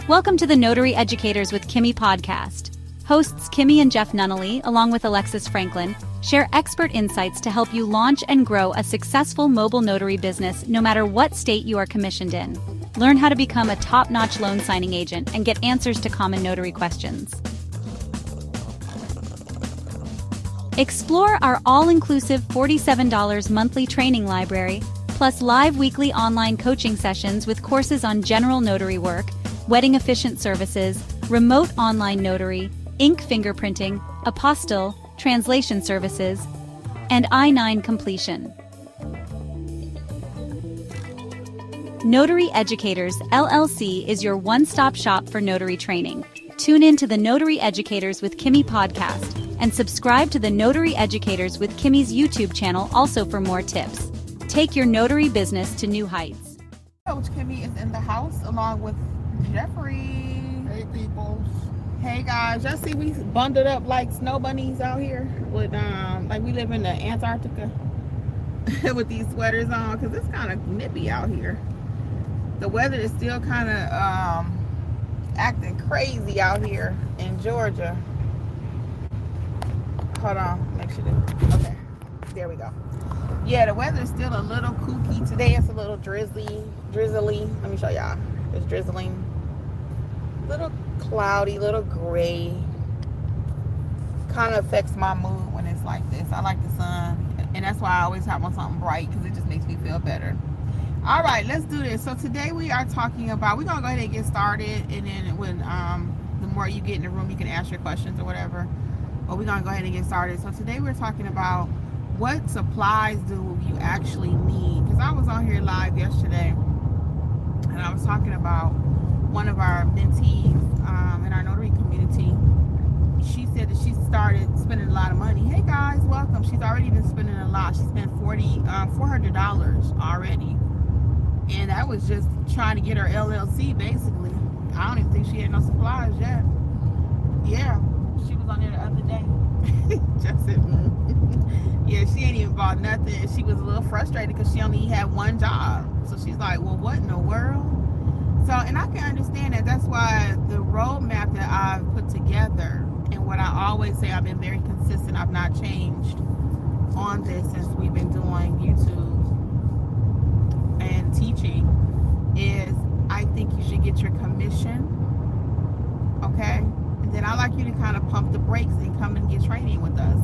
Welcome to the Notary Educators with Kimmi Podcast. Hosts Kimmi and Jeff Nunnally, along with Alexis Franklin, share expert insights to help you launch and grow a successful mobile notary business no matter what state you are commissioned in. Learn how to become a top-notch loan signing agent and get answers to common notary questions. Explore our all-inclusive $47 monthly training library, plus live weekly online coaching sessions with courses on general notary work, wedding efficient services, remote online notary, ink fingerprinting, apostille, translation services, and I-9 completion. Notary Educators, LLC is your one-stop shop for notary training. Tune in to the Notary Educators with Kimmi podcast and subscribe to the Notary Educators with Kimmi's YouTube channel also for more tips. Take your notary business to new heights. Coach Kimmi is in the house along with Jeffrey. Hey people. Hey guys, y'all see we bundled up like snow bunnies out here with like we live in the Antarctica with these sweaters on because it's kind of nippy out here. The weather is still kind of acting crazy out here in Georgia. Hold on, make sure that, okay, there we go. Yeah, the weather is still a little kooky today. It's a little drizzly. Let me show y'all. It's drizzling. Little cloudy, little gray. Kind of affects my mood when it's like this. I like the sun, and that's why I always have on something bright because it just makes me feel better. All right, let's do this. So today we are talking about, we're gonna go ahead and get started, and then when the more you get in the room, you can ask your questions or whatever. But we're gonna go ahead and get started. So today we're talking about what supplies do you actually need? Because I was on here live yesterday, and I was talking about one of our mentees in our notary community. She said that she started spending a lot of money. Hey guys, welcome. She's already been spending a lot. She spent $400 already, and that was just trying to get her LLC basically. I don't even think she had no supplies yet. Yeah, she was on there the other day. Just said, yeah, she ain't even bought nothing. She was a little frustrated because she only had one job. So she's like, well, what in the world? So, and I can understand that. That's why the roadmap that I've put together, and what I always say, I've been very consistent. I've not changed on this since we've been doing YouTube and teaching, is I think you should get your commission, okay? And then I like you to kind of pump the brakes and come and get training with us,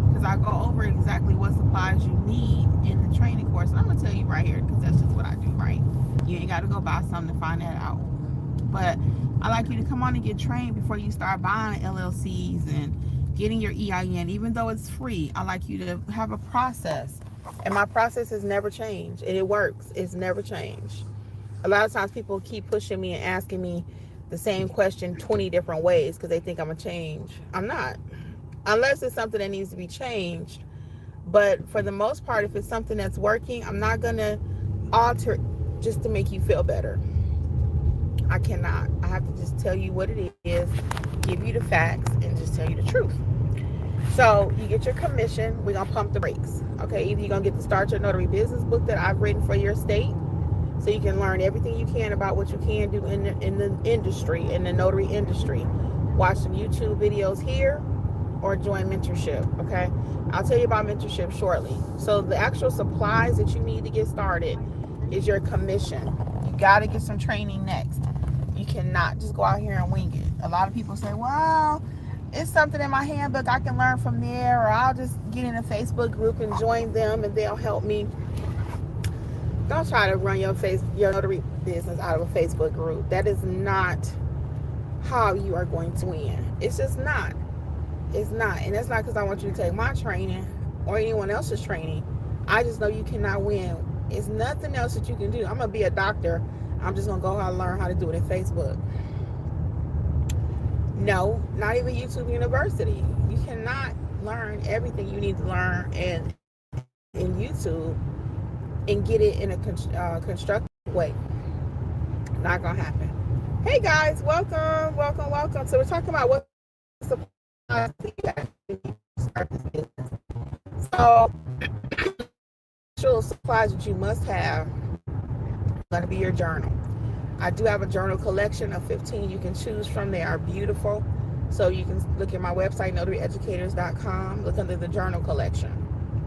because I go over exactly what supplies you need in the training course. And I'm going to tell you right here, because that's just what I do, right? You ain't got to go buy something to find that out. But I like you to come on and get trained before you start buying LLCs and getting your EIN. Even though it's free, I like you to have a process. And my process has never changed. And it works. It's never changed. A lot of times people keep pushing me and asking me the same question 20 different ways because they think I'm going to change. I'm not. Unless it's something that needs to be changed. But for the most part, if it's something that's working, I'm not going to alter just to make you feel better. I cannot. I have to just tell you what it is, give you the facts, and just tell you the truth. So you get your commission. We're going to pump the brakes. Okay, either you're going to get the Start Your Notary Business book that I've written for your state, so you can learn everything you can about what you can do in the industry, in the notary industry. Watch some YouTube videos here, or join mentorship, okay? I'll tell you about mentorship shortly. So the actual supplies that you need to get started is your commission. You got to get some training next. You cannot just go out here and wing it. A lot of people say, well, it's something in my handbook I can learn from there, or I'll just get in a Facebook group and join them and they'll help me. Don't try to run your notary business out of a Facebook group. That is not how you are going to win. It's just not. It's not. And that's not because I want you to take my training or anyone else's training. I just know you cannot win. It's nothing else that you can do. I'm going to be a doctor. I'm just going to go out and learn how to do it in Facebook. No, not even YouTube University. You cannot learn everything you need to learn in YouTube and get it in a constructive way. Not going to happen. Hey guys, welcome. So we're talking about what supplies you actually need to start this business. So supplies that you must have is going to be your journal. I do have a journal collection of 15 you can choose from. They are beautiful. So you can look at my website, notaryeducators.com. Look under the journal collection.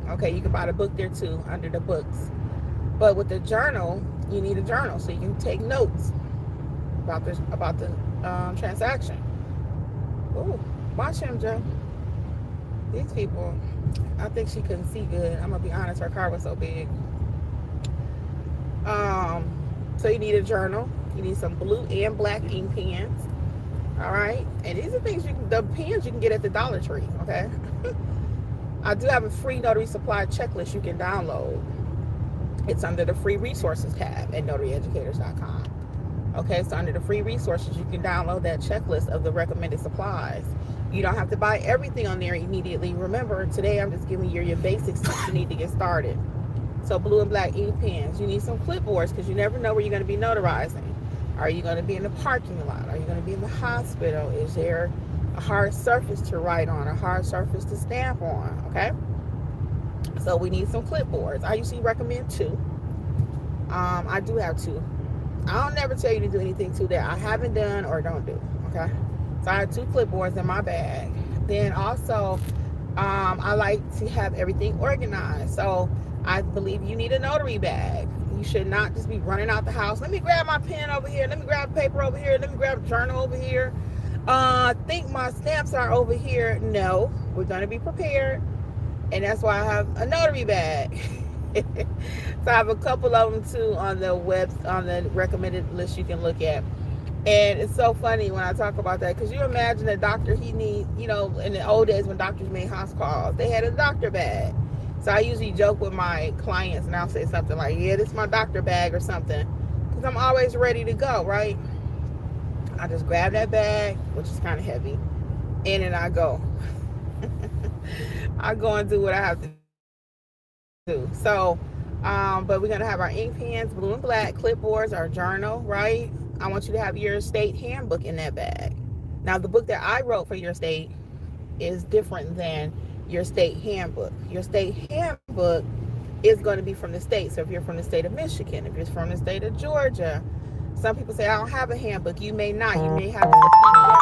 Okay, you can buy the book there too, under the books. But with the journal, you need a journal so you can take notes about the transaction. Ooh, watch him, Joe. These people, I think she couldn't see good. I'm gonna be honest, her car was so big. So you need a journal. You need some blue and black ink pens. All right, and these are things the pens you can get at the Dollar Tree. Okay. I do have a free notary supply checklist you can download. It's under the free resources tab at notaryeducators.com. Okay, so under the free resources, you can download that checklist of the recommended supplies. You don't have to buy everything on there immediately. Remember, today I'm just giving you your basics that you need to get started. So blue and black ink pens. You need some clipboards because you never know where you're going to be notarizing. Are you going to be in the parking lot? Are you going to be in the hospital? Is there a hard surface to write on, a hard surface to stamp on? Okay. So we need some clipboards. I usually recommend 2. I do have 2. I'll never tell you to do anything to that I haven't done or don't do. Okay. So I have 2 clipboards in my bag. Then also, I like to have everything organized. So I believe you need a notary bag. You should not just be running out the house. Let me grab my pen over here. Let me grab paper over here. Let me grab a journal over here. I think my stamps are over here. No, we're going to be prepared. And that's why I have a notary bag. So I have a couple of them too on the recommended list you can look at. And it's so funny when I talk about that, because you imagine a doctor, he needs, in the old days when doctors made house calls, they had a doctor bag. So I usually joke with my clients and I'll say something like, yeah, this is my doctor bag or something, because I'm always ready to go, right? I just grab that bag, which is kind of heavy, and then I go. I go and do what I have to do. So, but we're going to have our ink pens, blue and black, clipboards, our journal, right? I want you to have your state handbook in that bag. Now, the book that I wrote for your state is different than your state handbook. Your state handbook is going to be from the state. So if you're from the state of Michigan, if you're from the state of Georgia, some people say, I don't have a handbook. You may not. You may have a PDF.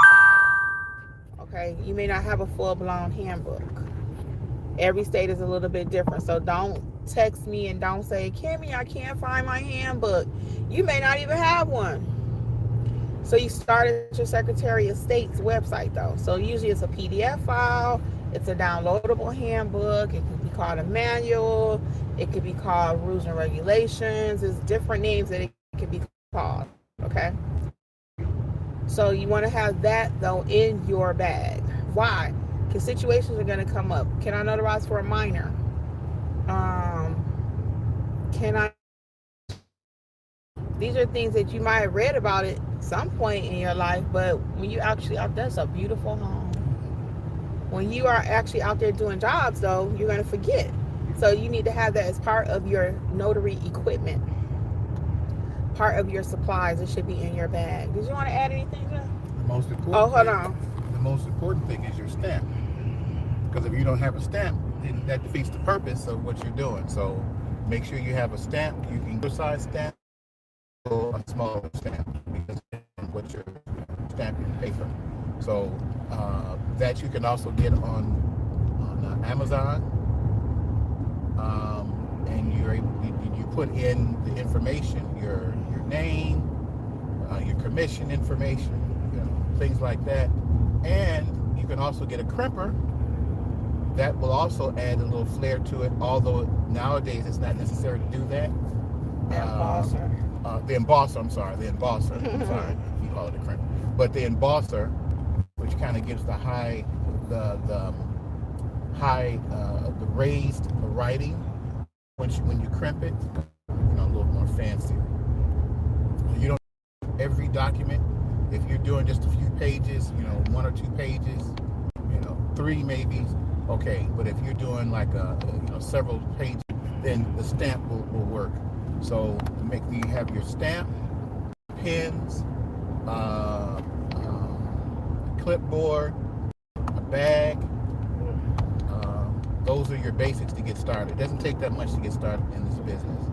Okay? You may not have a full-blown handbook. Every state is a little bit different. So don't text me and don't say, Kimmi, I can't find my handbook. You may not even have one. So you start at your Secretary of State's website, though. So usually it's a PDF file. It's a downloadable handbook. It could be called a manual. It could be called rules and regulations. There's different names that it could be called. Okay? So you want to have that, though, in your bag. Why? Because situations are going to come up. Can I notarize for a minor? These are things that you might have read about at some point in your life, but when you actually out, that's a beautiful home. When you are actually out there doing jobs, though, you're going to forget. So you need to have that as part of your notary equipment, part of your supplies. It should be in your bag. Did you want to add anything, Joe? The most important The most important thing is your stamp. Because if you don't have a stamp, then that defeats the purpose of what you're doing. So make sure you have a stamp. You can go size stamp or a smaller stamp, because what you're stamping paper. So that you can also get on Amazon, and you put in the information, your name, your commission information, things like that, and you can also get a crimper. That will also add a little flair to it, although nowadays it's not necessary to do that. The embosser. The embosser, I'm sorry. You call it a crimper. But the embosser, which kind of gives the raised writing when you crimp it, a little more fancy. You don't every document. If you're doing just a few pages, 1 or 2 pages, 3 maybe, okay. But if you're doing like several pages, then the stamp will work. So you have your stamp, pens, clipboard, a bag. Those are your basics to get started. It doesn't take that much to get started in this business.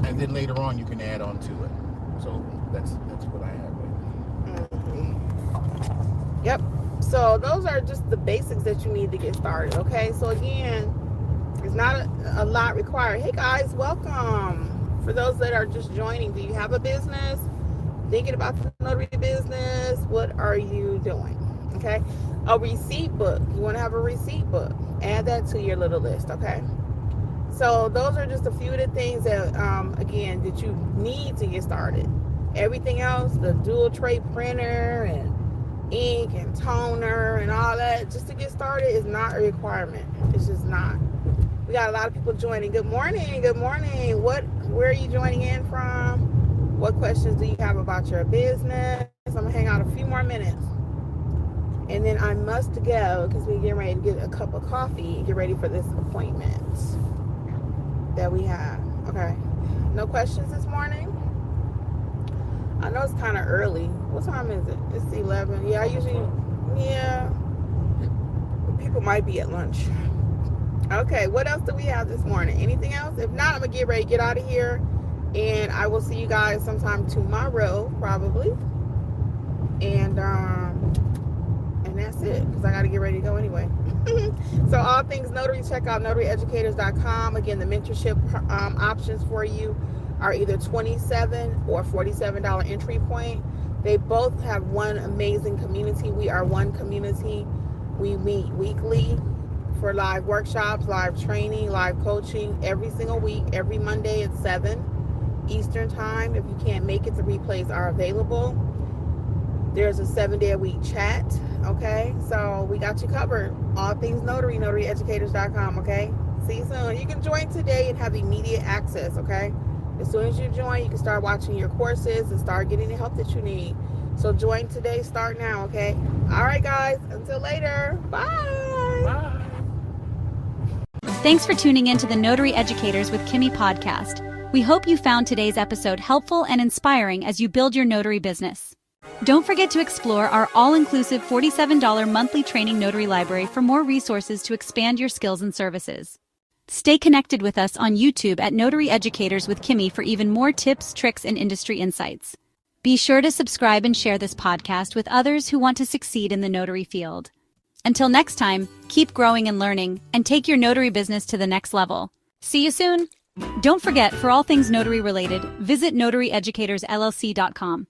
and then later on you can add on to it. So that's what I have. Mm-hmm. Yep. So those are just the basics that you need to get started. Okay. So again, it's not a lot required. Hey guys, welcome. For those that are just joining, do you have a business? Thinking about the notary business? What are you doing? Okay. A receipt book. You want to have a receipt book. Add that to your little list. Okay. So those are just a few of the things that, again, that you need to get started. Everything else, the dual tray printer and ink and toner and all that, just to get started is not a requirement. It's just not. We got a lot of people joining. Good morning. Good morning. Where are you joining in from? What questions do you have about your business? I'm going to hang out a few more minutes. And then I must go because we're getting ready to get a cup of coffee and get ready for this appointment that we have. Okay. No questions this morning? I know it's kind of early. What time is it? It's 11. Yeah, people might be at lunch. Okay, what else do we have this morning? Anything else? If not, I'm going to get ready to get out of here. And I will see you guys sometime tomorrow, probably. And that's it, because I got to get ready to go anyway. So all things notary, check out notaryeducators.com. Again, the mentorship options for you are either $27 or $47 entry point. They both have one amazing community. We are one community. We meet weekly for live workshops, live training, live coaching every single week, every Monday at 7 Eastern time. If you can't make it, the replays are available. There's a 7-day-a-week chat. Okay, so we got you covered. All things notary, notaryeducators.com. Okay, see you soon. You can join today and have immediate access. Okay, as soon as you join, you can start watching your courses and start getting the help that you need. So join today, start now. Okay, all right guys, until later, bye. Bye. Thanks for tuning in to the Notary Educators with Kimmi podcast. We hope you found today's episode helpful and inspiring as you build your notary business. Don't forget to explore our all-inclusive $47 monthly training notary library for more resources to expand your skills and services. Stay connected with us on YouTube at Notary Educators with Kimmi for even more tips, tricks, and industry insights. Be sure to subscribe and share this podcast with others who want to succeed in the notary field. Until next time, keep growing and learning, and take your notary business to the next level. See you soon! Don't forget, for all things notary related, visit notaryeducatorsllc.com.